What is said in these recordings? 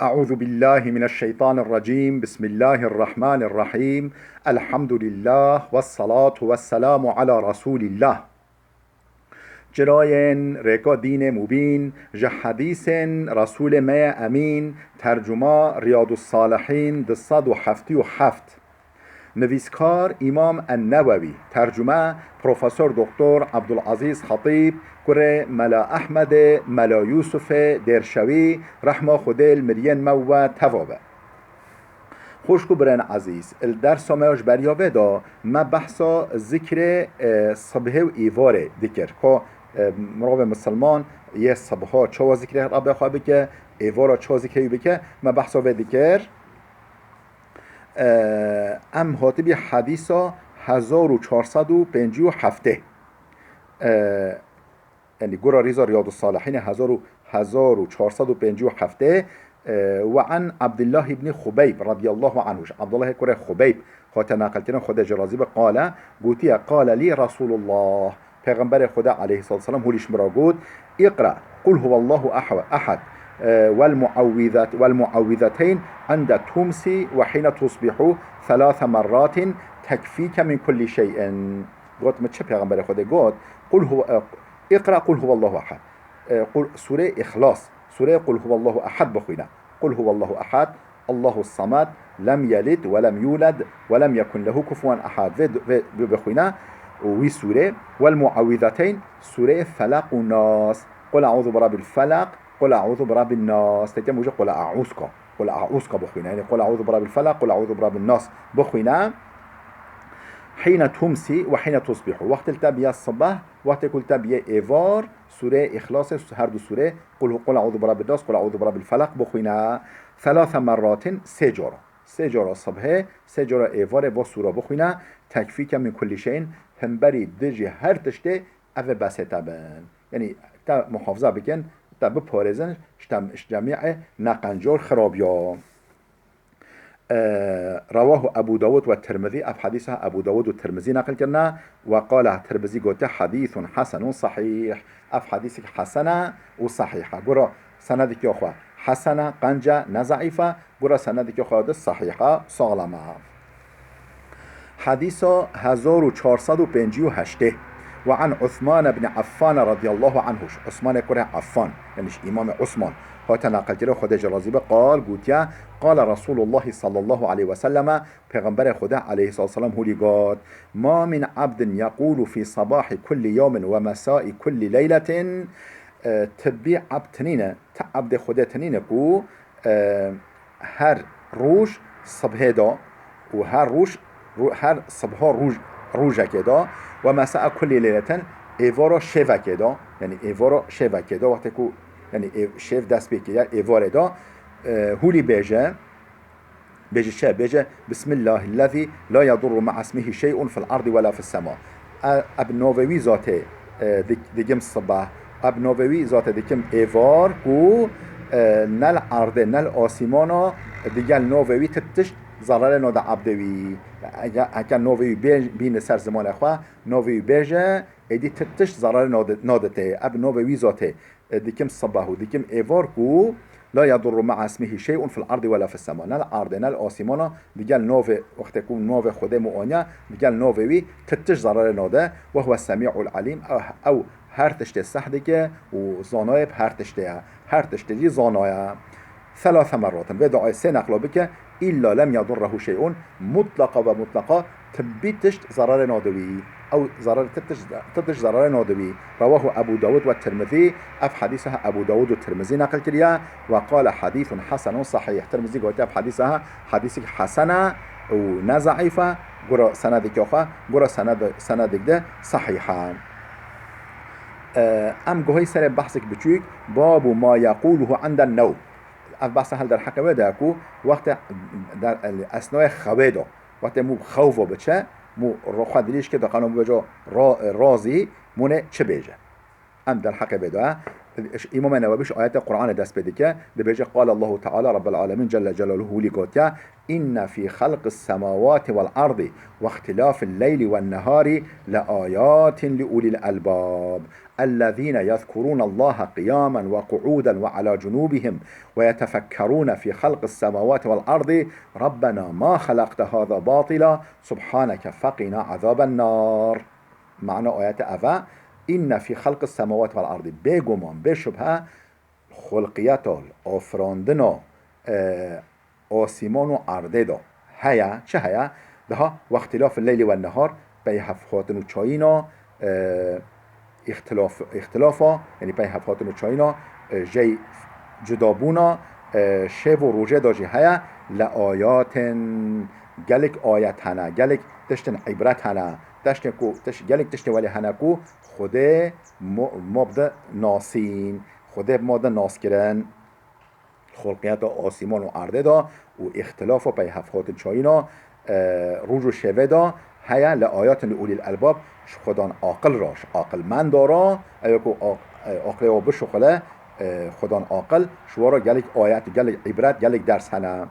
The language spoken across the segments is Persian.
أعوذ بالله من الشيطان الرجيم. بسم الله الرحمن الرحيم. الحمد لله والصلاة والسلام على رسول الله. جراين ريكا دين مبين جه حديث رسول ما أمين. ترجمة رياض الصالحين دصد وحفتي وحفت. نویسکار امام النووی. ترجمه پروفسور دکتر عبدالعزیز خطیب. كره ملا أحمد ملا يوسف درشوي رحمة خديل مريان مو توابه. خوشكو برن عزيز الدرس ماش بريابه دا ما بحثا ذكر صبح و ايواره ذكر که مراقب مسلمان یه صبحا چوا ذكر رابع خواه بکه ايوارا چوا ذكر بکه ما بحثا و ذكر ام هاتبی حدیثا 1457 يعني قرى ريزا رياض الصالحين 1457 وعن عبد الله بن خبيب رضي الله عنه. عبد الله كره خبيب خاتنا قلتنا خدا جرازيب قال قوتي قال لي رسول الله پیغمبر خدا عليه الصلاة والسلام هو ليش مراقود اقرأ قل هو الله أحد والمعوذتين عند تمسي وحين تصبح 3 مرات تكفيك من كل شيء. قلت ما تشبه پیغمبر خدا قلت قل هو اقرأ قل هو الله أحد. قل سورة إخلاص سورة قل هو الله أحد بخوينا. قل هو الله أحد الله الصمد لم يلد ولم يولد ولم يكن له كفوا أحد بخوينا. وي سورة والمعوذتين سورة فلق والناس. قل أعوذ برب الفلق قل أعوذ برب الناس. تجمع وجه قل أعوذك بخوينا يعني قل أعوذ برب الفلق قل أعوذ برب الناس بخوينا. حين تمسي وحين تصبح وقت التبية الصباح وقت كل تبية إيفار سورة إخلاص هر دو سورة قل أعوذ برب الناس قل أعوذ برب الفلق بخوينا 3 مرات سجارة الصبح سجارة إيفار با سورة بخوينا تكفيك من كل شيء هم بري دجي هر تشته أفا بسيطة بن يعني تا محافظة بكن تا بپارزن جميع نقنجار خرابيا. رواه أبو داود والترمذي. أف حديثها أبو داود والترمذي نقل كنا وقال الترمذي قلت حديث حسن صحيح. أف حديثك حسنة وصحيحة قرأ سندك يا أخوة حسنة قنجة نزعيفة قرأ سندك يا أخوة صحيحة صالمة. حديث 1458 وعن عثمان بن عفان رضي الله عنه. عثمان كره عفان يعني إمام عثمان هاتنا قلتنا خدا جرازيبه قال قوتيا قال رسول الله صلى الله عليه وسلم پیغمبر خدا عليه الصلاة والسلام هو لقات ما من عبد يقول في صباح كل يوم ومساء كل ليلة تبي عبد تعبد خدا تنين كو هر روش صبح دا وهر روش هر صبح روج كدا ومساء كل ليلة ايوارا شفا كدا يعني ايوارا شفا كدا وقت كو يعني شيف دست بيكي ايوار دا هولي بيجا بسم الله الذي لا يضر مع اسمه شيء في الارض ولا في السماء. اب نووي ذاته ديجم الصباح اب نووي ذاته ديجم ايوار و نل ارض نل آسمانا ديجل نووي تتش ضرر نود عبدوي اگر نووي بين سر زمان اخوا نووي بيجا ادي تتش ضرر نودته اب نووي ذاته ديكم الصباح وديكم ايفاركو لا يضر مع اسمه شيء في الارض ولا في السماء. نال الارض نال آسمانا ديجال نوف وقت يكون نوف خده مؤانيا ديجال نوفي تتش ضرر نوده وهو السميع العليم او هر تشته صحدك وزانايب هر تشته دي زانايا 3 مرات ودعاء سنقلا بك إلا لم يضره شيء مطلقا تبيتش ضرر نادوي أو ضرر تتش ضرر نادوي. رواه أبو داود والترمذي. أف حديثها أبو داود والترمذي نقل كريا وقال حديث حسن صحيح. الترمذي قلت أف حديثها حديثك حسنة ونزعيفة قرأ سندك يوخا قرأ سندك ده صحيحا. أم قهي سر بحثك بچوك باب ما يقوله عند النوم. بحث هل در حکمه داکو وقت در اثناء خوابه وقت مو خوفه بچه مو رخوا دلیش که دقیقا مو بجا رازی مونه چه بیجه ام در حکمه دا امام نوویش آیت قرآن دست بده که بيجي قال الله تعالى رب العالمين جل جلاله لقوتيا إن في خلق السماوات والأرض واختلاف الليل والنهار لآيات لأولي الألباب. الذين يذكرون الله قياما وقعودا وعلى جنوبهم ويتفكرون في خلق السماوات والأرض ربنا ما خلقت هذا باطلا سبحانك فقنا عذاب النار. معنى آيات أفا إن في خلق السماوات والأرض بگمان بشبه خلقیت آفراندن آسمان و ارده دا هیا چه هیا؟ ده و اختلاف اللیل و النهار به هفهاتن و چایینا اختلافا یعنی به هفهاتن و چایینا جی جدابونا شب و روژه دا جی هیا لآیات گلک آیت هنه گلک تشتن عبرت هنه گلک تشتن ولی هنه کو خود مبد ناسین خود ماده ناس کرن خلقیت آسمان و ارده دا و اختلاف و پیهفات چایینا روز و شوه دا هیا لآیات لأولی الالباب خودان عاقل راش عاقل من دارا ایوکو عاقل و بشخله خودان عاقل شوارا گلک آیت گلک عبرت گلک درس هنه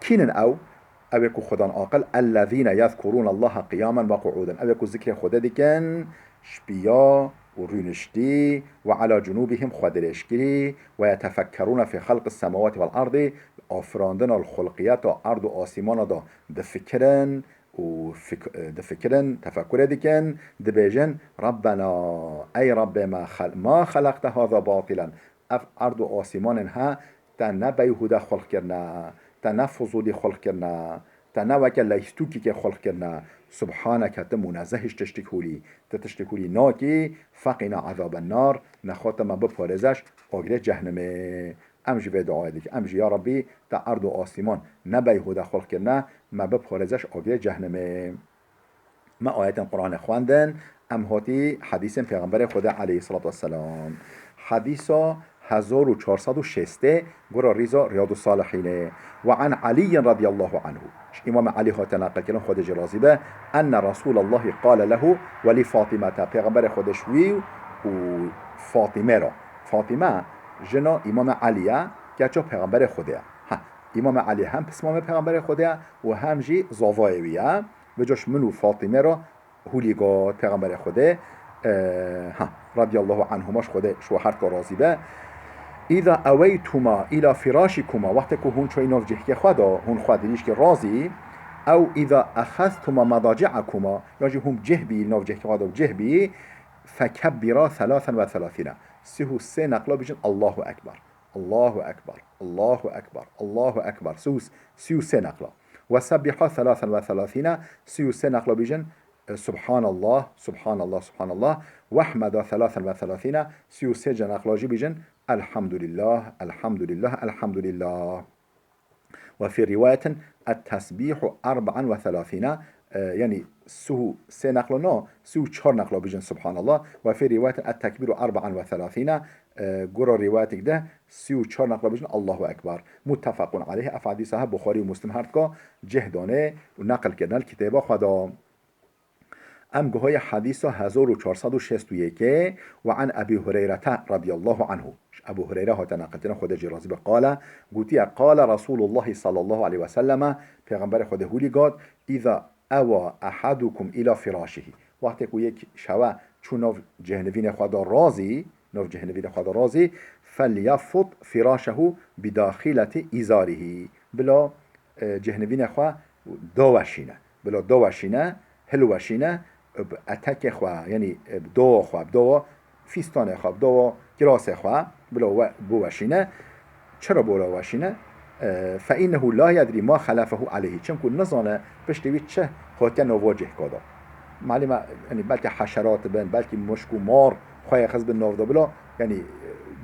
کینن اوکو خودان عاقل الذين يذكرون الله قياما وقعودا اوکو ذکر خود دیکن شبیا و رونشتی و على جنوبهم خودرشگیری و یتفکرون فی خلق السماوات والارض آفراندن الخلقیت و ارض و آسمان دا دفکرن و دفکرن تفکر دیکن دبیجن ربنا ای رب ما خلقت هذا باطلا اف ارض و آسمان ها تا نه بیهوده خلق کرنا تا نه فضولی خلق کرنا تا نه وکل لیستوکی که خلق کرنا سبحانك تمنزهش تشتكولي ناكي فقنا عذاب النار نخاطر ما بپارزش آگره جهنمه. امجي به دعای دیگه امجي یا ربی تا ارض و آسمان نبیهوده خلق کرنه ما بپارزش آگره جهنمه. ما آیت قرآن خواندن ام هاتی حدیث پیغمبر خدا علیه الصلاة والسلام حدیثا 1406 قرى ريزا رياض الصالحين وعن علي رضي الله عنه امام علي هات نقل كلام خود جرازي به ان رسول الله قال له ولفاطمه پیغمبر خودش وی و فاطمه را فاطمه جنا امام علي که چه پیغمبر خوده ها امام علي هم اسم پیغمبر خوده و هم جی زاوایویه و جاش منو فاطمه را هولیگات پیغمبر خوده ها رضی الله عنهماش خوده شوهر کا راضی به اذا اویتما الى فراشكما وقتی که هون چوی نوف جهکی خدا هون خودریش که راضی او اذا اخذتما مضاجعكما یاجی هم جهبی نوف جهکی خدا و جهبی فكبرا 33 سه نقلا بیشن الله اکبر الله اکبر الله اکبر الله اکبر 33 نقلا و سبحا 33 33 نقلا بیشن سبحان الله سبحان الله سبحان الله واحمد 33 33 نقلاجی بیشن الحمد لله الحمد لله الحمد لله. وفي رواية التسبيح 34 يعني سو سه نقلنا سو 4 نقلا بيجن سبحان الله. وفي رواية التكبير 34 قرى روايتك ده سو 4 نقلا بيجن الله أكبر. متفق عليه أفعادي صاحب بخاري ومسلم هردكا جهدانه ونقل كدنا الكتابة خدا ام گوهای حدیث 1461 و عن ابي هريره رضي الله عنه ابو هريره ها تنقلتنا خود جرازی به گوتی قال رسول الله صلى الله عليه وسلم پیغمبر خود هولی گاد اذا اوا احدكم الى فراشه وقتی که یک شوا چون نو جهنوین خدا راضی فليفض فراشه بداخله ازاره بلا جهنوین خدا دواشینه هلوشینه اتک خواه یعنی دو خواه دو فیستان خواه دو گراس خواه بلا بوشینه چرا بلا وشینه فإنه لا يدري ما خلفه عليه چون که نزانه پشتوی چه خاکن نواجه کادا معلومه یعنی بلکه حشرات بین بلکه مشک و مار خواه خز بین نافدا بلا یعنی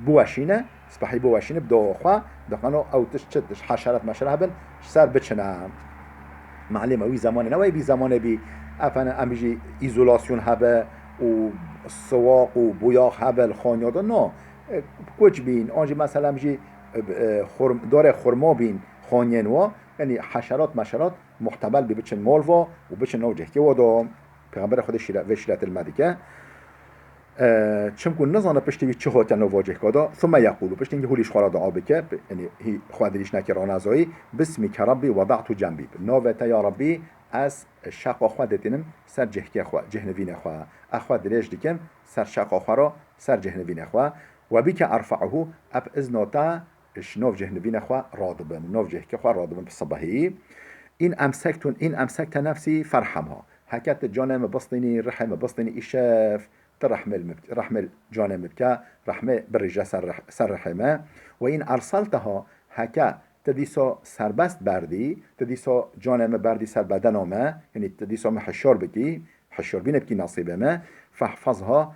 بوشینه سپحی بوشینه بدو خواه دقنو او تشتش حشرات مشره بین سر بچنه معلومه وی زمانه نوی بی زمانه بی افن امیجی ایزولاسیون هبه و سواق و بویاق هبه الخانیادا نه کج بین آنجی مثلا امیجی داره خرما بین خانینوا یعنی حشرات مشرات محتمل بی بچن مالوا و بچن نوجه که وادا پیغمبر خود وشیرت المدکه چمکن نزانه پشتی چه هاتن واجه کادا ثم یقولو پشتی اینکه هولیش خورا دعا بکه یعنی هی خودریش نکران ازایی بسمی که ربی وضعتو جنبی ناوتا یا ربی از شق آخوا دتینم سر جهکی آخوا جهنوین آخوا آخوا دریش دیکن سر شق آخوا را سر جهنوین خوا و بی که ارفعه اب ازناتا اش نوف جهنوین خوا رادبن نوف جه که خوا رادبن بصباهی این امسکت نفسی فرحمها حكت جانم بسطني رحم بسطني إشاف رحم جانم بك رحمة برجة سر رحمه وإن أرسلتها هكا تديسو سربست بردي تديسو جانم بردي سر بدنامه يعني تديسو محشور بكي حشور بين بكي نصيبه ما فاحفظها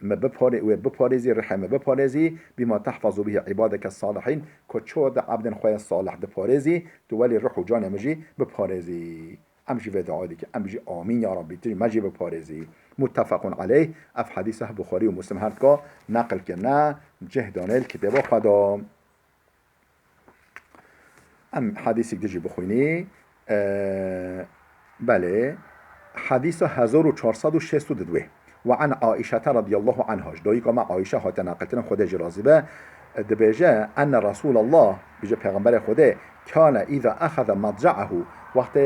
بپارزي رحمه بپارزي بما تحفظ به عبادك الصالحين كتشود عبد خويا الصالح بپارزي تولي روح و جانم جي بپارزي امشي في دعائك امشي آمين يا ربي تجي مجي بپارزي متفق عليه اف حديثه بخاري ومسلم هردكا نقل كنا جهدان الكتاب خدا ام حديثك تجي بخويني بله حديث 1462 وعن عائشة رضي الله عنها جدوي كما عائشة هات نقلتنا خدا جرازبه دبيجا أن رسول الله بيجا پیغمبر خدا كان إذا أخذ مضجعه وقت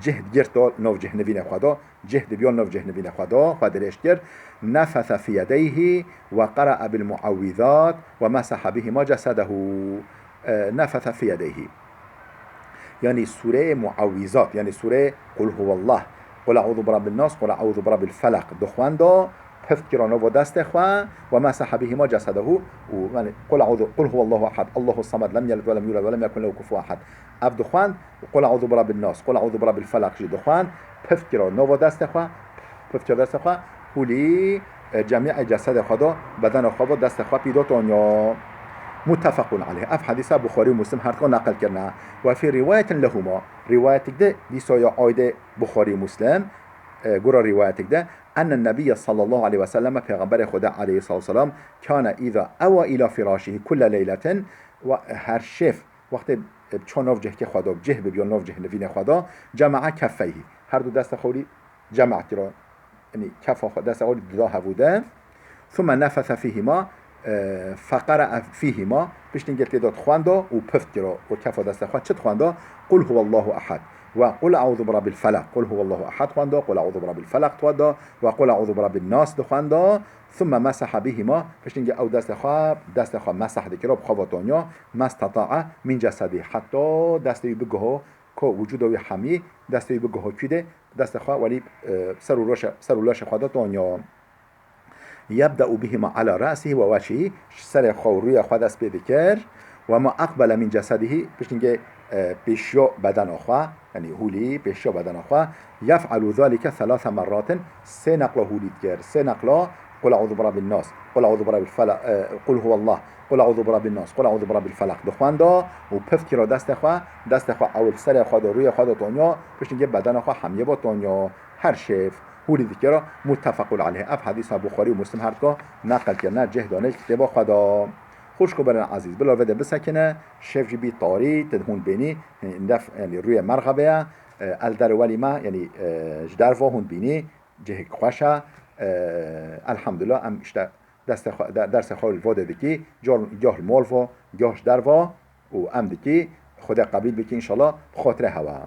جهد گرت نو جهنوین خدا جهد بیان نو جهنوین خدا خدرش کرد نفث في يديه وقرأ بالمعوذات ومسح بهما جسده نفث في يديه يعني سوره معوذات يعني سوره قل هو الله قل اعوذ برب الناس قل اعوذ برب الفلق دخواندا تفكرانه و دست خواه و مسح بهما جسده و قل هو الله احد الله الصمد لم يلد ولم يولد ولم يكن له كفوا احد اب دخوان قل اعوذ برب الناس قل اعوذ برب الفلق جي دخوان تفكرانه و دست خواه تفكر دست خواه ولی جميع جسد خدا بدن خدا دست خواه پیدا تانیا متفق عليه اف حديث بخاري ومسلم هر نقل کرنا و في روايه لهما روايتك ده ديسايا عايده بخاري ومسلم گرا روايتك ده ان النبي صلى الله عليه وسلم پیغمبر خدا عليه الصلاه والسلام كان اذا اوى الى فراشه كل ليله و هر شف وقت چوناف جه که خدا جه بیا ناف جه نوین خدا جمع کفیه هر دو دست خوری جمع کرا یعنی کف دست خوری دو بوده ثم نفث فيهما فقرأ فيهما بيش نجت داد خواندا و پفت کرا و کف دست خواد چت خواندا قل هو الله احد وقل اعوذ برب الفلق قل هو الله احد خواندا قل اعوذ برب الفلق تودا وقل اعوذ برب الناس خواندا ثم مسح بهما بيش نجي او دست خواب مسح دکرا بخواتانیا ما استطاع من جسده حتی دستی بگه که وجودوی حمی دستی بگه کیده دست خواب ولی سر و لاش خواداتانیا يبدأ بهما على رأسه ووجهه سر خوروی خود است بذکر و ما اقبل من جسده پیش نگه پیشو بدن آخوا یعنی هولی پیشو بدن آخوا يفعل ذلك 3 مرات سه نقلا هولید کرد سه نقلا قل اعوذ برب الناس قل اعوذ برب الفلق قل هو الله قل اعوذ برب الناس قل اعوذ برب الفلق دخواندا و پفت کرا دست خوا اول سر خود روی خود تونیا پیش نگه بدن خوا همیه با تونیا هر شف هولی ذکر متفق علیه اف حدیث بخاری و مسلم هر کا نقل کرده جهدانه کتاب خدا خوش کو برن عزیز بلا وده بسکنه شف جبی طاری تدهون بینی یعنی روی مرغبه الدر ولی ما یعنی جدر هون بینی جه خوشه الحمدلله ام اشته درس خال واده دکی جاه مال و جاهش در و ام دکی خدا قبیل بکی انشالله خاطره هوا